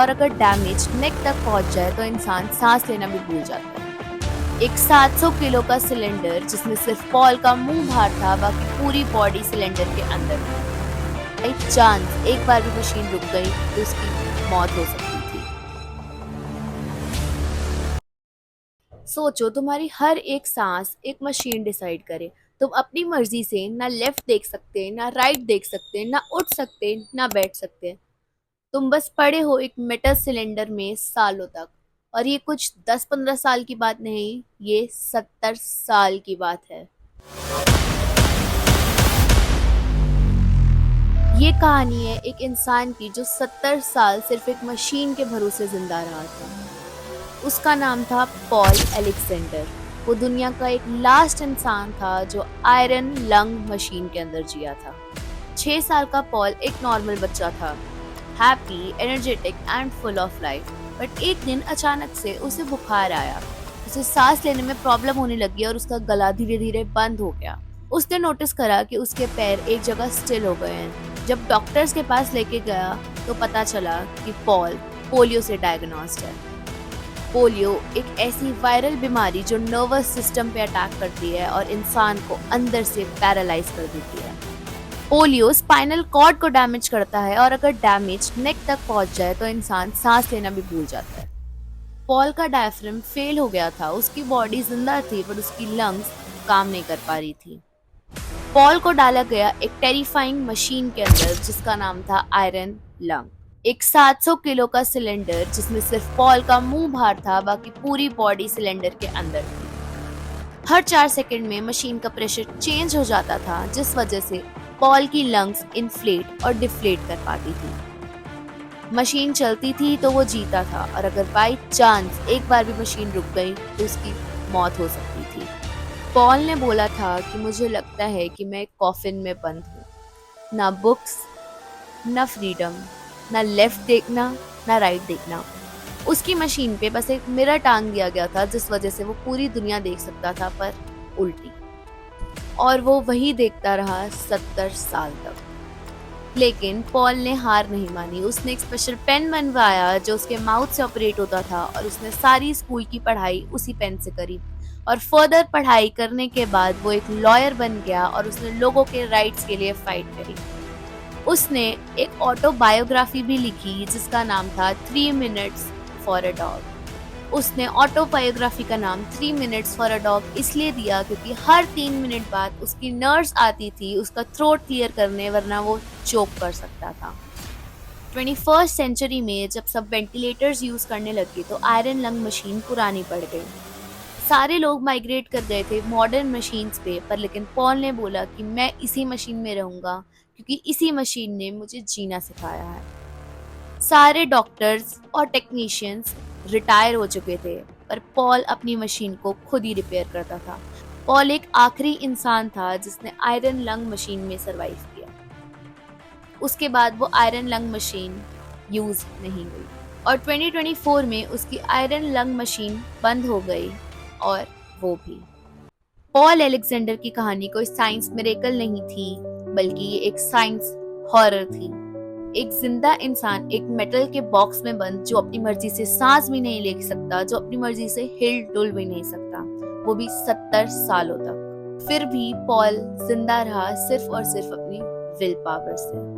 और अगर डैमेज नेक तक पहुंच जाए तो इंसान सांस लेना भी भूल जाता है। एक 700 किलो का सिलेंडर जिसमें सिर्फ पॉल का मुंह बाहर था, बाकी पूरी बॉडी सिलेंडर के अंदर थी। बाई चांस एक बार भी मशीन रुक गई तो उसकी मौत हो सकती थी। सोचो, तुम्हारी हर एक सांस एक मशीन डिसाइड करे। तुम अपनी मर्जी से ना लेफ्ट देख सकते, ना राइट देख सकते, ना उठ सकते, ना बैठ सकते। तुम बस पड़े हो एक मेटल सिलेंडर में सालों तक। और ये कुछ 10-15 साल की बात नहीं, ये 70 साल की बात है। ये कहानी है एक इंसान की जो 70 साल सिर्फ एक मशीन के भरोसे जिंदा रहा था। उसका नाम था पॉल एलेक्जेंडर। वो दुनिया का एक लास्ट इंसान था जो आयरन लंग मशीन के अंदर जिया था। 6 साल का पॉल एक नॉर्मल बच्चा था, happy, energetic and full of life. But एक दिन अचानक से उसे बुखार आया। उसे सांस लेने में प्रॉब्लम होने लगी और उसका गला धीरे धीरे बंद हो गया। उसने नोटिस करा कि उसके पैर एक जगह स्टिल हो गए हैं। जब डॉक्टर्स के पास लेके गया तो पता चला कि पॉल पोलियो से डायग्नोस्ड है। पोलियो एक ऐसी वायरल बीमारी जो नर्वस सिस्टम पे अटैक करती है और इंसान को अंदर से पैरालाइज कर देती है। पोलियो स्पाइनल कॉर्ड को डैमेज करता है और अगर डैमेज नेक तक पहुंच जाए तो इंसान सांस लेना भी भूल जाता है। पॉल का डायफ्राम फेल हो गया था। उसकी बॉडी जिंदा थी पर उसकी लंग्स काम नहीं कर पा रही थी। पॉल को डाला गया एक टेरिफाइंग मशीन के अंदर जिसका नाम था आयरन लंग। एक 700 किलो का सिलेंडर जिसमें सिर्फ पॉल का मुंह बाहर था, बाकी पूरी बॉडी सिलेंडर के अंदर थी। हर 4 सेकंड में मशीन का प्रेशर चेंज हो जाता था, जिस वजह से पॉल की लंग्स इन्फ्लेट और डिफ्लेट कर पाती थी। मशीन चलती थी तो वो जीता था, और अगर बाई चांस एक बार भी मशीन रुक गई तो उसकी मौत हो सकती थी। पॉल ने बोला था कि मुझे लगता है कि मैं एक कॉफिन में बंद हूँ। ना बुक्स, ना फ्रीडम, ना लेफ्ट देखना, ना राइट देखना। उसकी मशीन पे बस एक मिरर टांग दिया गया था जिस वजह से वो पूरी दुनिया देख सकता था, पर उल्टी। और वो वही देखता रहा 70 साल तक। लेकिन पॉल ने हार नहीं मानी। उसने एक स्पेशल पेन बनवाया जो उसके माउथ से ऑपरेट होता था, और उसने सारी स्कूल की पढ़ाई उसी पेन से करी। और फर्दर पढ़ाई करने के बाद वो एक लॉयर बन गया और उसने लोगों के राइट्स के लिए फाइट करी। उसने एक ऑटोबायोग्राफी भी लिखी जिसका नाम था 3 मिनट्स फॉर अ डॉग। उसने ऑटोबायोग्राफी का नाम 3 मिनट्स फॉर अ डॉग इसलिए दिया क्योंकि हर 3 मिनट बाद उसकी नर्स आती थी उसका थ्रोट क्लियर करने, वरना वो चोक कर सकता था। 21st सेंचुरी में जब सब वेंटिलेटर्स यूज करने लगे तो आयरन लंग मशीन पुरानी पड़ गई। सारे लोग माइग्रेट कर गए थे मॉडर्न मशीन्स पे, पर लेकिन पॉल ने बोला कि मैं इसी मशीन में रहूंगा क्योंकि इसी मशीन ने मुझे जीना सिखाया है। सारे डॉक्टर्स और टेक्नीशियंस रिटायर हो चुके थे, पर पॉल अपनी मशीन को खुद ही रिपेयर करता था। पॉल एक आखिरी इंसान था जिसने आयरन लंग मशीन में सरवाइव किया। उसके बाद वो आयरन लंग मशीन यूज नहीं हुई और 2024 में उसकी आयरन लंग मशीन बंद हो गई, और वो भी। पॉल एलेक्जेंडर की कहानी कोई साइंस मिरेकल नहीं थी, बल्कि ये एक साइंस हॉरर थी। एक जिंदा इंसान एक मेटल के बॉक्स में बंद जो अपनी मर्जी से सांस भी नहीं ले सकता, जो अपनी मर्जी से हिल डुल भी नहीं सकता, वो भी 70 सालों तक। फिर भी पॉल जिंदा रहा सिर्फ और सिर्फ अपनी विल पावर से।